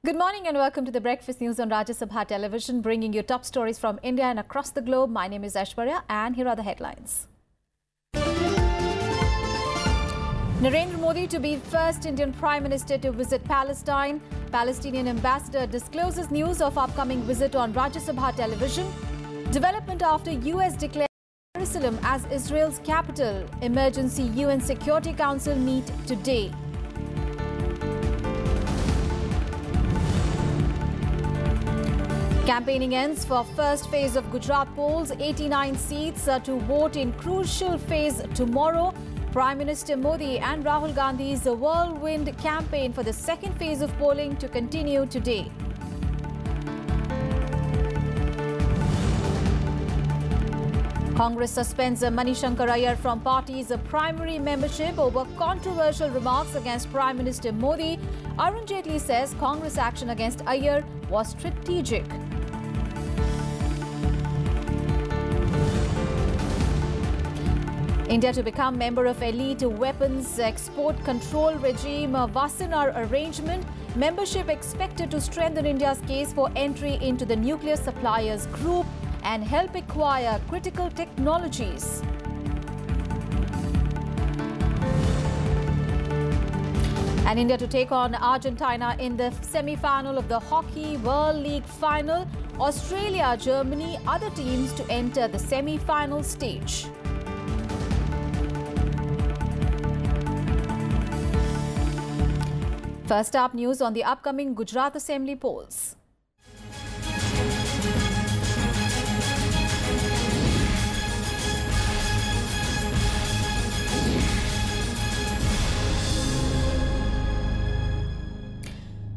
Good morning and welcome to the Breakfast News on Rajya Sabha television, bringing you top stories from India and across the globe. My name is Aishwarya and here are the headlines. Narendra Modi to be first Indian Prime Minister to visit Palestine. Palestinian ambassador discloses news of upcoming visit on Rajya Sabha television. Development after US declared Jerusalem as Israel's capital. Emergency UN Security Council meet today. Campaigning ends for first phase of Gujarat polls. 89 seats to vote in crucial phase tomorrow. Prime Minister Modi and Rahul Gandhi's whirlwind campaign for the second phase of polling to continue today. Congress suspends Manishankar Iyer from party's primary membership over controversial remarks against Prime Minister Modi. Arun Jaitley says Congress action against Iyer was strategic. India to become member of elite weapons export control regime Wassenaar arrangement. Membership expected to strengthen India's case for entry into the nuclear suppliers group and help acquire critical technologies. And India to take on Argentina in the semi-final of the Hockey World League final. Australia, Germany, other teams to enter the semi-final stage. First up, news on the upcoming Gujarat Assembly polls.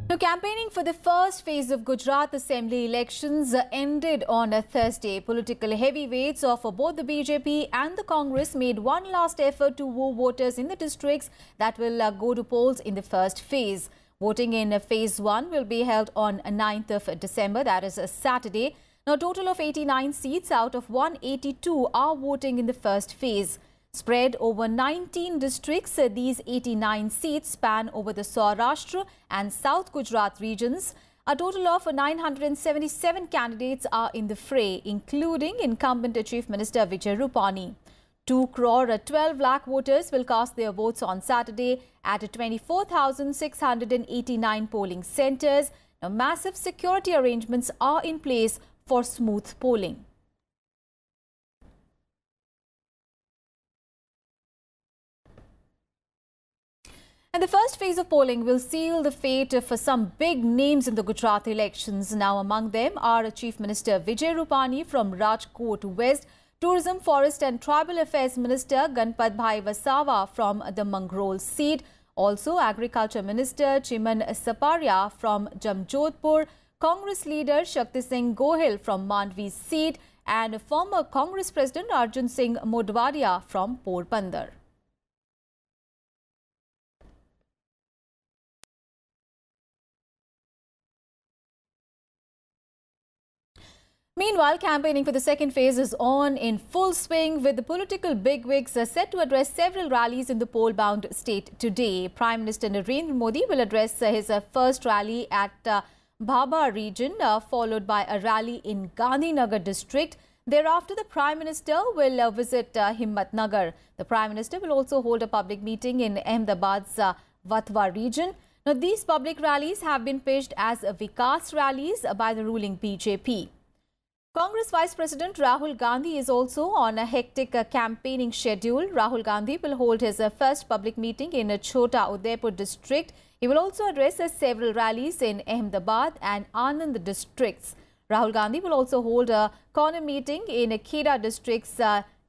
Now, campaigning for the first phase of Gujarat Assembly elections ended on a Thursday. Political heavyweights of both the BJP and the Congress made one last effort to woo voters in the districts that will go to polls in the first phase. Voting in phase 1 will be held on 9th of December, that is a Saturday. Now, a total of 89 seats out of 182 are voting in the first phase. Spread over 19 districts, these 89 seats span over the Saurashtra and South Gujarat regions. A total of 977 candidates are in the fray, including incumbent Chief Minister Vijay Rupani. 2 crore 12 lakh voters will cast their votes on Saturday at 24,689 polling centres. Now, massive security arrangements are in place for smooth polling. And the first phase of polling will seal the fate for some big names in the Gujarat elections. Now, among them are Chief Minister Vijay Rupani from Rajkot West, Tourism, Forest and Tribal Affairs Minister Ganpat Bhai Vasawa from the Mangrol seat, also Agriculture Minister Chiman Saparia from Jamjodhpur, Congress leader Shakti Singh Gohil from Mandvi seat and former Congress President Arjun Singh Modwadia from Porbandar. Meanwhile, campaigning for the second phase is on in full swing, with the political bigwigs set to address several rallies in the poll-bound state today. Prime Minister Narendra Modi will address his first rally at Bhabha region, followed by a rally in Gandhinagar district. Thereafter, the Prime Minister will visit Himmatnagar. The Prime Minister will also hold a public meeting in Ahmedabad's Vatwa region. Now, these public rallies have been pitched as Vikas rallies by the ruling BJP. Congress Vice President Rahul Gandhi is also on a hectic campaigning schedule. Rahul Gandhi will hold his first public meeting in Chota Udaipur district. He will also address several rallies in Ahmedabad and Anand districts. Rahul Gandhi will also hold a corner meeting in Kheda district's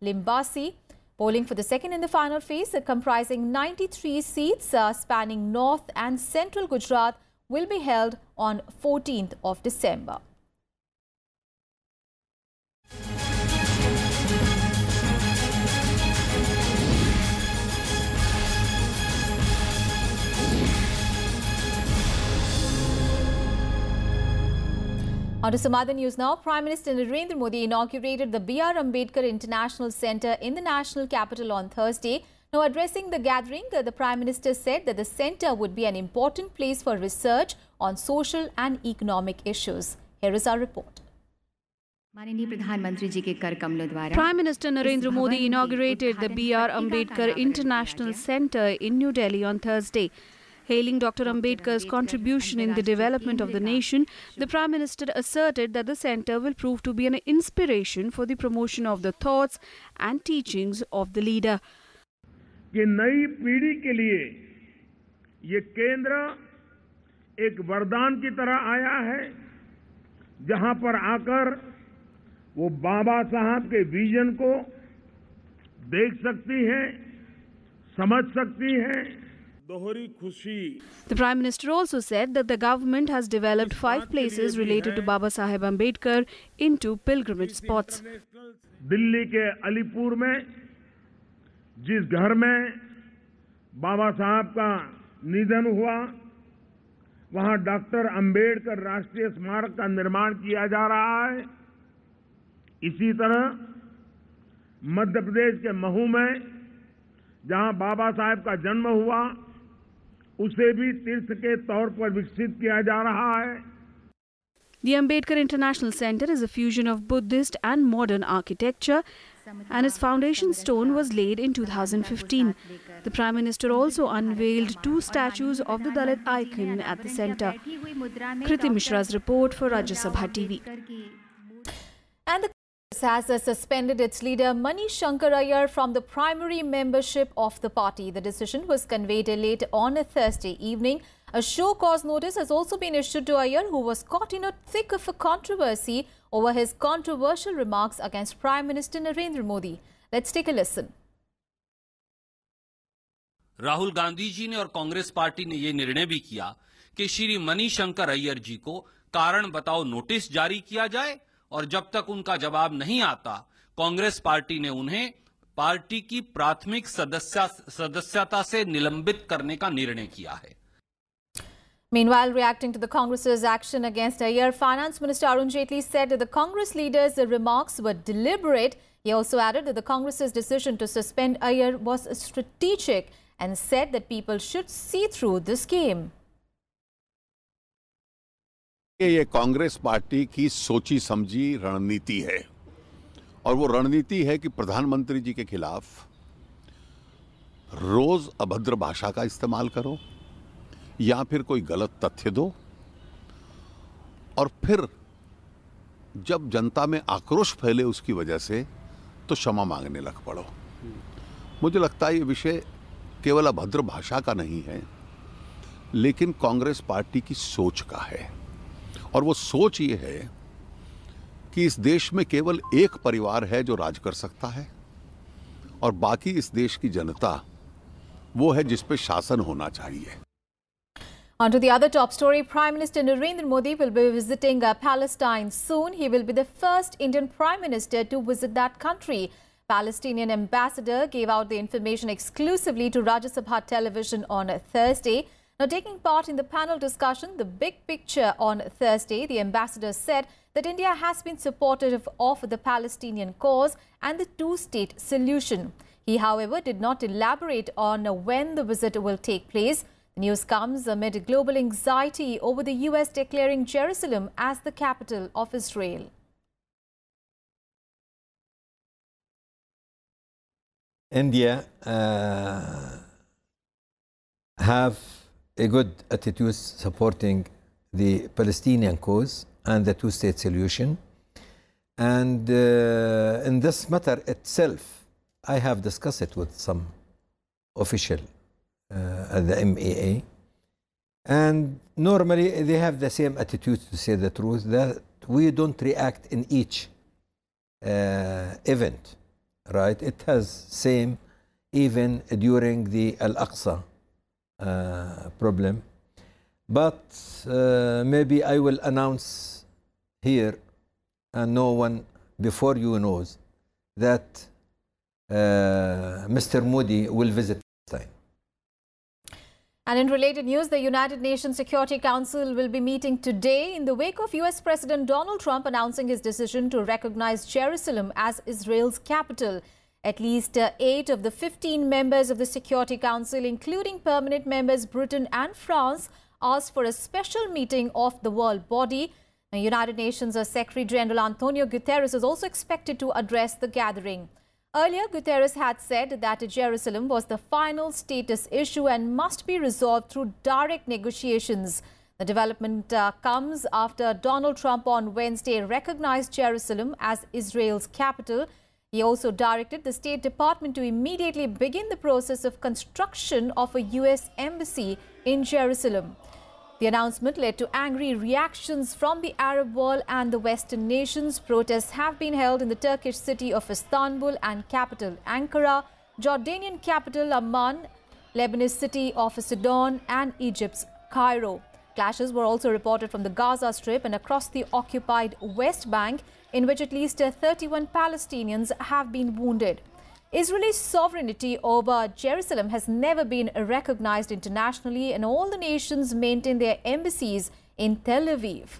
Limbasi. Polling for the second and the final phase, comprising 93 seats spanning North and Central Gujarat, will be held on 14th of December. On to some other news now. Prime Minister Narendra Modi inaugurated the B.R. Ambedkar International Centre in the national capital on Thursday. Now, addressing the gathering, the Prime Minister said that the centre would be an important place for research on social and economic issues. Here is our report. Prime Minister Narendra Modi inaugurated the B.R. Ambedkar International Centre in New Delhi on Thursday. Hailing Dr. Ambedkar's contribution in the development of the nation, the Prime Minister asserted that the centre will prove to be an inspiration for the promotion of the thoughts and teachings of the leader. कि नई पीढ़ी के लिए ये केंद्र एक वरदान की तरह आया है, जहां पर आकर वो बाबा साहब के विजन को देख सकती हैं, समझ सकती हैं. दोहरी खुशी. The Prime Minister also said that the government has developed 5 places related to Baba Saheb Ambedkar into pilgrimage spots. Delhi के अलीपुर में जिस घर में बाबा साहब का निधन हुआ, वहां डॉक्टर अंबेडकर राष्ट्रीय स्मारक का निर्माण किया जा रहा है. इसी तरह मध्य प्रदेश के महू में जहां बाबा साहब का जन्म हुआ, उसे भी तीर्थ के तौर पर विकसित किया जा रहा है. The Ambedkar International Centre is a fusion of Buddhist and modern architecture, and its foundation stone was laid in 2015. The Prime Minister also unveiled 2 statues of the Dalit icon at the centre. Kriti Mishra's report for Rajya Sabha TV. And the Congress has suspended its leader Mani Shankar Iyer from the primary membership of the party. The decision was conveyed late on a Thursday evening. A show-cause notice has also been issued to Iyer, who was caught in a thick of a controversy over his controversial remarks against Prime Minister Narendra Modi. Let's take a listen. Rahul Gandhi ji ने और Congress party ने ये निर्णय भी किया कि Shri money Shankar Iyer जी को कारण बताओ नोटिस जारी किया जाए, और जब तक उनका जवाब नहीं आता, कांग्रेस पार्टी ने उन्हें पार्टी की प्राथमिक सदस्यता से निलंबित करने का निर्णय किया है. Meanwhile, reacting to the Congress's action against Iyer, Finance Minister Arun Jaitley said that the Congress leader's remarks were deliberate. He also added that the Congress's decision to suspend Iyer was strategic and said that people should see through this game. ये Congress party की सोची समझी रणनीति है, और वो रणनीति है कि प्रधानमंत्री जी के खिलाफ रोज अभद्र भाषा का इस्तेमाल करो या फिर कोई गलत तथ्य दो, और फिर जब जनता में आक्रोश फैले उसकी वजह से तो क्षमा मांगने लग पड़ो. मुझे लगता है ये विषय केवल अभद्र भाषा का नहीं है, लेकिन कांग्रेस पार्टी की सोच का है. और वो सोच ये है कि इस देश में केवल एक परिवार है जो राज कर सकता है, और बाकी इस देश की जनता वो है जिस पे शासन होना चाहिए. On to the other top story, Prime Minister Narendra Modi will be visiting Palestine soon. He will be the first Indian Prime Minister to visit that country. Palestinian ambassador gave out the information exclusively to Rajya Sabha television on Thursday. Now, taking part in the panel discussion, The Big Picture, on Thursday, the ambassador said that India has been supportive of the Palestinian cause and the two-state solution. He, however, did not elaborate on when the visit will take place. The news comes amid global anxiety over the US declaring Jerusalem as the capital of Israel. India have a good attitude supporting the Palestinian cause and the two-state solution. And in this matter itself, I have discussed it with some official at the MAA. And normally they have the same attitude, to say the truth, that we don't react in each event, right? It has same even during the Al-Aqsa problem. But maybe I will announce here, and no one before you knows, that Mr. Modi will visit Palestine. And in related news, the United Nations Security Council will be meeting today in the wake of US President Donald Trump announcing his decision to recognize Jerusalem as Israel's capital. At least 8 of the 15 members of the Security Council, including permanent members Britain and France, asked for a special meeting of the world body. The United Nations Secretary General Antonio Guterres is also expected to address the gathering. Earlier, Guterres had said that Jerusalem was the final status issue and must be resolved through direct negotiations. The development comes after Donald Trump on Wednesday recognized Jerusalem as Israel's capital. He also directed the State Department to immediately begin the process of construction of a U.S. embassy in Jerusalem. The announcement led to angry reactions from the Arab world and the Western nations. Protests have been held in the Turkish city of Istanbul and capital Ankara, Jordanian capital Amman, Lebanese city of Sidon and Egypt's Cairo. Clashes were also reported from the Gaza Strip and across the occupied West Bank, in which at least 31 Palestinians have been wounded. Israeli sovereignty over Jerusalem has never been recognized internationally, and all the nations maintain their embassies in Tel Aviv.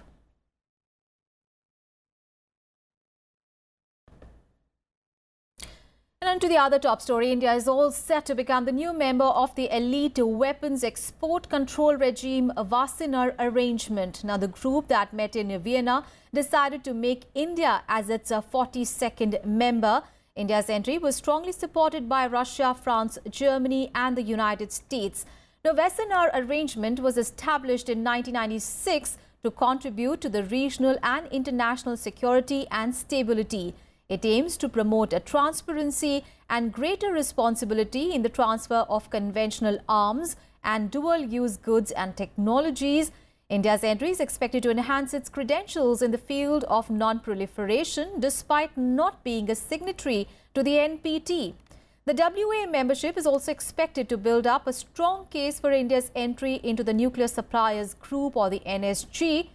And on to the other top story, India is all set to become the new member of the elite weapons export control regime Wassenaar arrangement. Now, the group that met in Vienna decided to make India as its 42nd member. India's entry was strongly supported by Russia, France, Germany and the United States. The Wassenaar arrangement was established in 1996 to contribute to the regional and international security and stability. It aims to promote a transparency and greater responsibility in the transfer of conventional arms and dual-use goods and technologies. India's entry is expected to enhance its credentials in the field of non-proliferation despite not being a signatory to the NPT. The WA membership is also expected to build up a strong case for India's entry into the Nuclear Suppliers Group, or the NSG.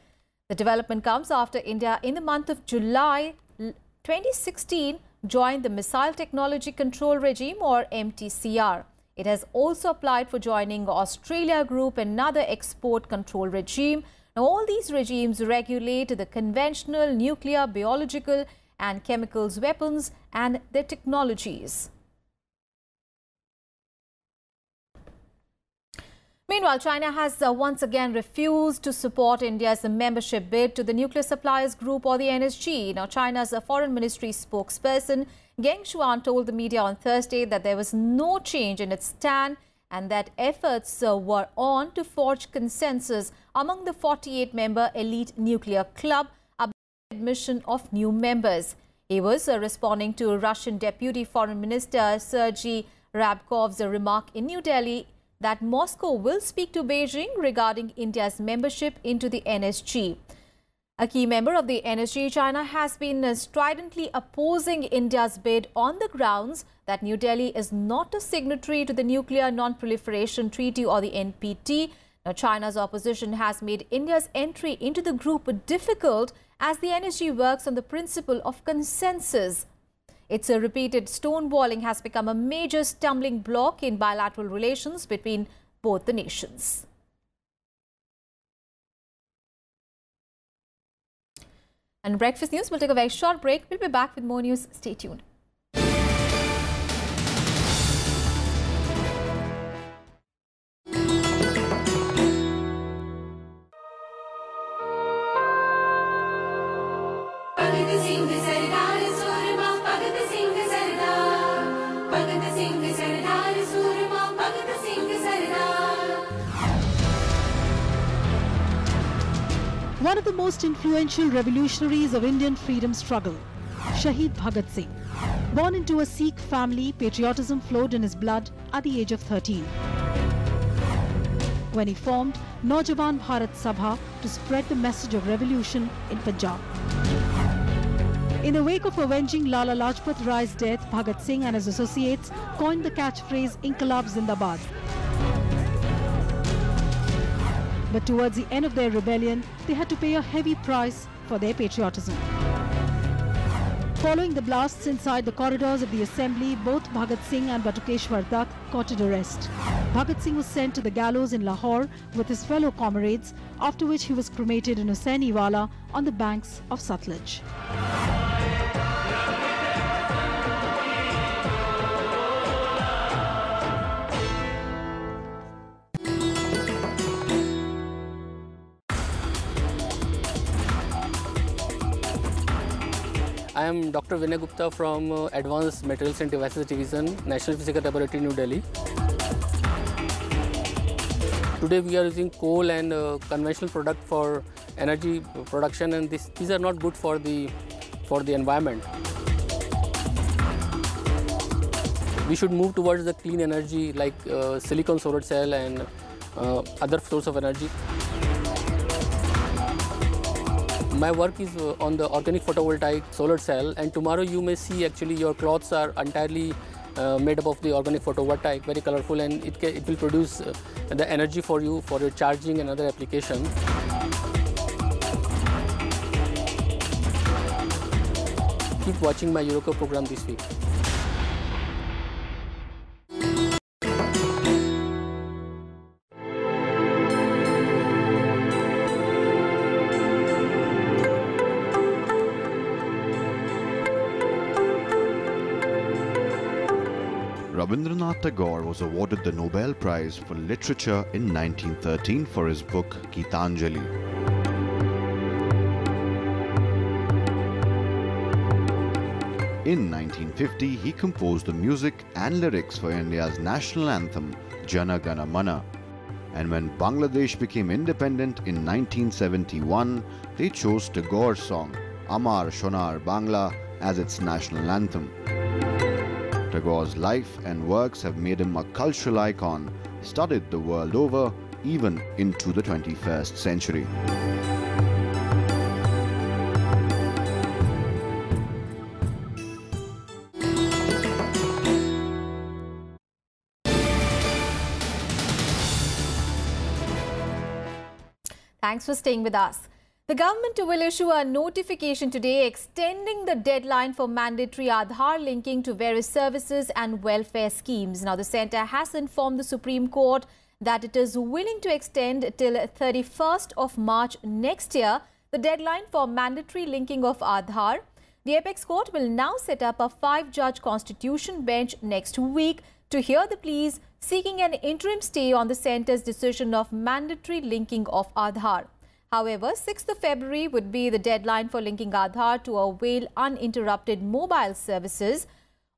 The development comes after India, in the month of July 2016, joined the Missile Technology Control Regime, or MTCR. It has also applied for joining Australia Group, another export control regime. Now, all these regimes regulate the conventional, nuclear, biological and chemicals weapons and their technologies. Meanwhile, China has once again refused to support India's membership bid to the Nuclear Suppliers Group, or the NSG. Now, China's Foreign Ministry spokesperson Geng Shuang told the media on Thursday that there was no change in its stand and that efforts were on to forge consensus among the 48-member elite nuclear club about the admission of new members. He was responding to Russian Deputy Foreign Minister Sergei Ryabkov's remark in New Delhi that Moscow will speak to Beijing regarding India's membership into the NSG. A key member of the NSG, China, has been stridently opposing India's bid on the grounds that New Delhi is not a signatory to the Nuclear Non-Proliferation Treaty, or the NPT. Now, China's opposition has made India's entry into the group difficult as the NSG works on the principle of consensus. Its repeated stonewalling has become a major stumbling block in bilateral relations between both the nations. And Breakfast News will take a very short break. We'll be back with more news. Stay tuned. One of the most influential revolutionaries of Indian freedom struggle, Shaheed Bhagat Singh. Born into a Sikh family, patriotism flowed in his blood at the age of 13. When he formed Naujawan Bharat Sabha to spread the message of revolution in Punjab. In the wake of avenging Lala Lajpat Rai's death, Bhagat Singh and his associates coined the catchphrase Inqilab Zindabad. But towards the end of their rebellion, they had to pay a heavy price for their patriotism. Following the blasts inside the corridors of the assembly, both Bhagat Singh and Batukeshwar Dutt courted arrest. Bhagat Singh was sent to the gallows in Lahore with his fellow comrades, after which he was cremated in Hussainiwala on the banks of Satluj. am Dr. Vinay Gupta from Advanced Materials and Devices Division, National Physical Laboratory, New Delhi. Today we are using coal and conventional product for energy production, and these are not good for the environment. We should move towards the clean energy like silicon solar cell and other source of energy. My work is on the organic photovoltaic solar cell, and tomorrow you may see actually your clothes are entirely made up of the organic photovoltaic, very colorful, and it will produce the energy for you for your charging and other application. Keep watching my Eurocop program this week. Rabindranath Tagore was awarded the Nobel Prize for Literature in 1913 for his book Gitanjali. In 1950, he composed the music and lyrics for India's national anthem, Jana Gana Mana. And when Bangladesh became independent in 1971, they chose Tagore's song, Amar Shonar Bangla, as its national anthem. Tagore's life and works have made him a cultural icon, studied the world over, even into the 21st century. Thanks for staying with us. The government will issue a notification today extending the deadline for mandatory Aadhaar linking to various services and welfare schemes. Now, the centre has informed the Supreme Court that it is willing to extend till 31st of March next year the deadline for mandatory linking of Aadhaar. The Apex Court will now set up a 5-judge constitution bench next week to hear the pleas seeking an interim stay on the centre's decision of mandatory linking of Aadhaar. However, 6th of February would be the deadline for linking Aadhaar to avail uninterrupted mobile services.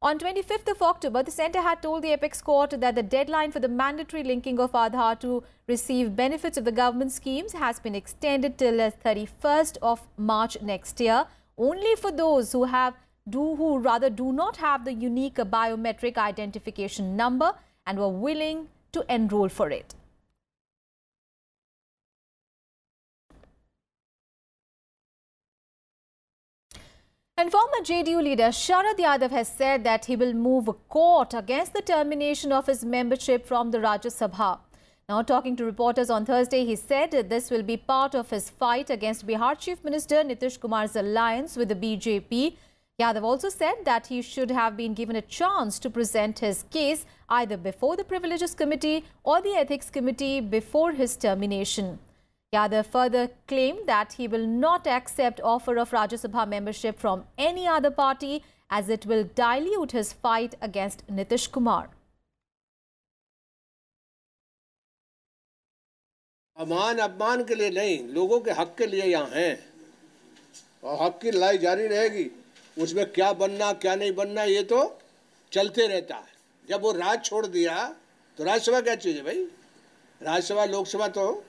On 25th of October, the centre had told the Apex Court that the deadline for the mandatory linking of Aadhaar to receive benefits of the government schemes has been extended till 31st of March next year, only for those who do not have the unique biometric identification number and were willing to enroll for it. And former JDU leader Sharad Yadav has said that he will move court against the termination of his membership from the Rajya Sabha. Now, talking to reporters on Thursday, he said this will be part of his fight against Bihar Chief Minister Nitish Kumar's alliance with the BJP. Yadav also said that he should have been given a chance to present his case either before the Privileges Committee or the Ethics Committee before his termination. Yadav further claimed that he will not accept offer of Rajya Sabha membership from any other party as it will dilute his fight against Nitish Kumar. अमान अपमान के लिए नहीं, लोगों के हक के लिए यहाँ हैं और हक की लड़ाई जारी रहेगी। उसमें क्या बनना क्या नहीं बनना ये तो चलते रहता है। जब वो राज छोड़ दिया तो राज्यसभा क्या चीज़ है भाई? राज्यसभा लोकसभा तो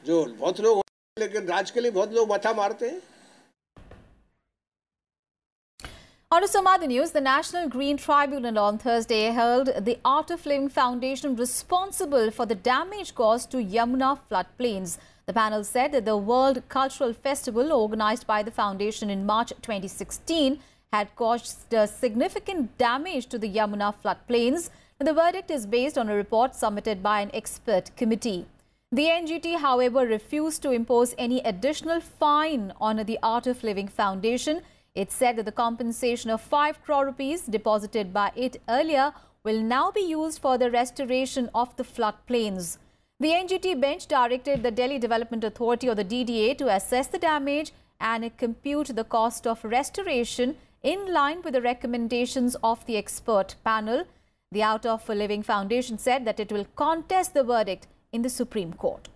जो बहुत लोग लेकिन राज के लिए बहुत लोग माथा मारते हैं। On to some other news, the National Green Tribunal on Thursday held the Art of Living Foundation responsible for the damage caused to Yamuna floodplains. The panel said that the World Cultural Festival organized by the foundation in March 2016 had caused significant damage to the Yamuna floodplains. The verdict is based on a report submitted by an expert committee. The NGT, however, refused to impose any additional fine on the Art of Living Foundation. It said that the compensation of 5 crore rupees deposited by it earlier will now be used for the restoration of the floodplains. The NGT bench directed the Delhi Development Authority or the DDA to assess the damage and compute the cost of restoration in line with the recommendations of the expert panel. The Art of Living Foundation said that it will contest the verdict in the Supreme Court.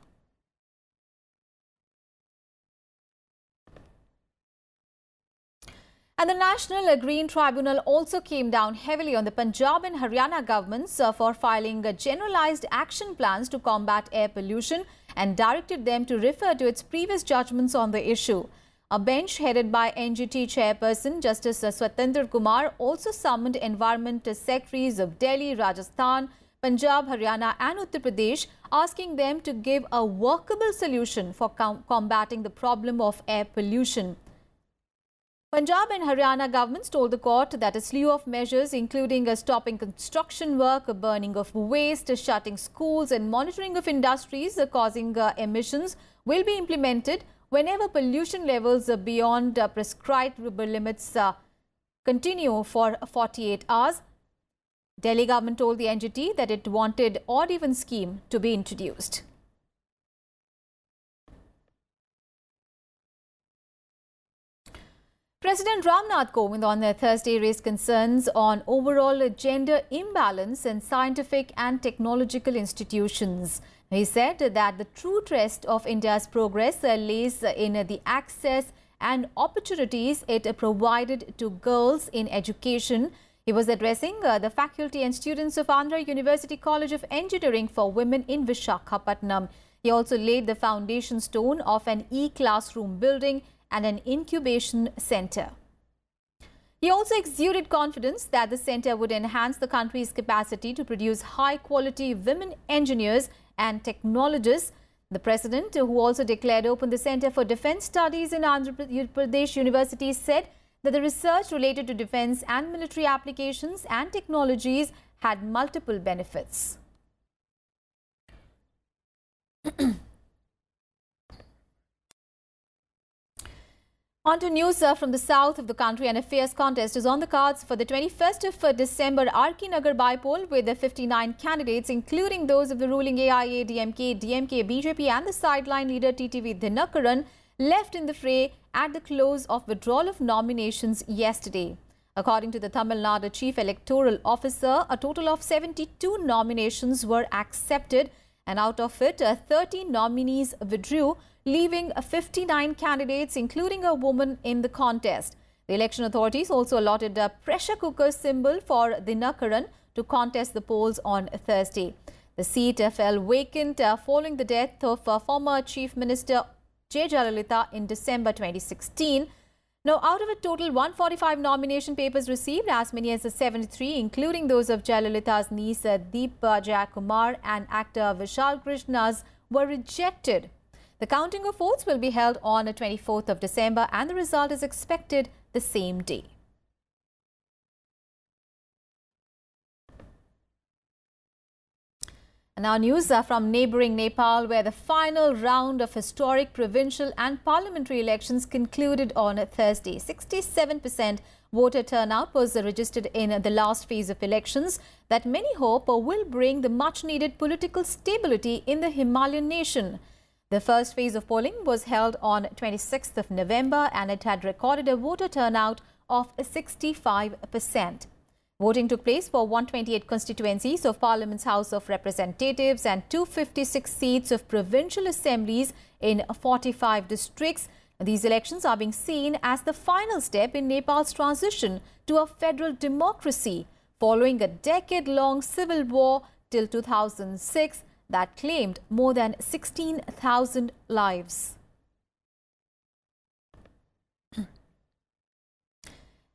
And the National Green Tribunal also came down heavily on the Punjab and Haryana governments for filing generalized action plans to combat air pollution and directed them to refer to its previous judgments on the issue. A bench headed by NGT chairperson Justice Swatantra Kumar also summoned Environment Secretaries of Delhi, Rajasthan, Punjab, Haryana and Uttar Pradesh, asking them to give a workable solution for combating the problem of air pollution. Punjab and Haryana governments told the court that a slew of measures including stopping construction work, burning of waste, shutting schools and monitoring of industries causing emissions will be implemented whenever pollution levels beyond prescribed limits continue for 48 hours. Delhi government told the NGT that it wanted odd-even scheme to be introduced. President Ramnath Kovind on Thursday raised concerns on overall gender imbalance in scientific and technological institutions. He said that the true test of India's progress lays in the access and opportunities it provided to girls in education. He was addressing the faculty and students of Andhra University College of Engineering for Women in Visakhapatnam. He also laid the foundation stone of an e-classroom building and an incubation center. He also exuded confidence that the center would enhance the country's capacity to produce high-quality women engineers and technologists. The president, who also declared open the Center for Defence Studies in Andhra Pradesh University, said that the research related to defence and military applications and technologies had multiple benefits. On to news from the south of the country, and a fierce contest is on the cards for the 21st of December RK Nagar bypoll with 59 candidates, including those of the ruling AIA, DMK, BJP and the sideline leader TTV Dinakaran, left in the fray at the close of withdrawal of nominations yesterday. According to the Tamil Nadu Chief Electoral Officer, a total of 72 nominations were accepted, and out of it, 13 nominees withdrew, leaving 59 candidates, including a woman, in the contest. The election authorities also allotted a pressure cooker symbol for Dinakaran to contest the polls on Thursday. The seat fell vacant following the death of former Chief Minister J. Jayalalitha in December 2016. Now, out of a total 145 nomination papers received, as many as 73, including those of Jayalalitha's niece Deepa Jayakumar and actor Vishal Krishna's, were rejected. The counting of votes will be held on the 24th of December and the result is expected the same day. And now news from neighbouring Nepal, where the final round of historic provincial and parliamentary elections concluded on Thursday. 67% voter turnout was registered in the last phase of elections that many hope will bring the much-needed political stability in the Himalayan nation. The first phase of polling was held on 26th of November and it had recorded a voter turnout of 65%. Voting took place for 128 constituencies of Parliament's House of Representatives and 256 seats of provincial assemblies in 45 districts. These elections are being seen as the final step in Nepal's transition to a federal democracy following a decade-long civil war till 2006 that claimed more than 16,000 lives.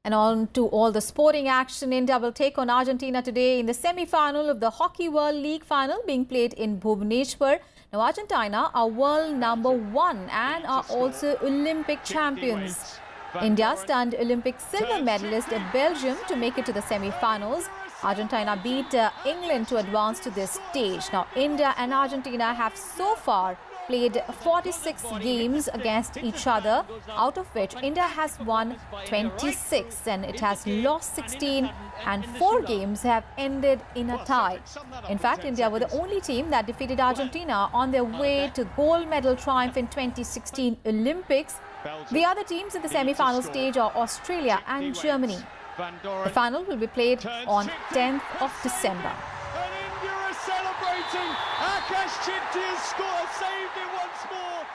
And on to all the sporting action. India will take on Argentina today in the semi-final of the Hockey World League final being played in Bhubaneswar. Now, Argentina are world #1 and are also Olympic champions. India stunned Olympic silver medalist Belgium to make it to the semi-finals. Argentina beat England to advance to this stage. Now, India and Argentina have so far played 46 games against each other, out of which India has won 26 and it has lost 16, and 4 games have ended in a tie. In fact, India were the only team that defeated Argentina on their way to gold medal triumph in 2016 Olympics. The other teams in the semi-final stage are Australia and Germany. The final will be played on 10th of December. And India are celebrating. Akash Chipti has scored, saved it once more.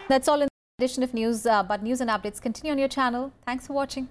That's all in this edition of news, but news and updates continue on your channel. Thanks for watching.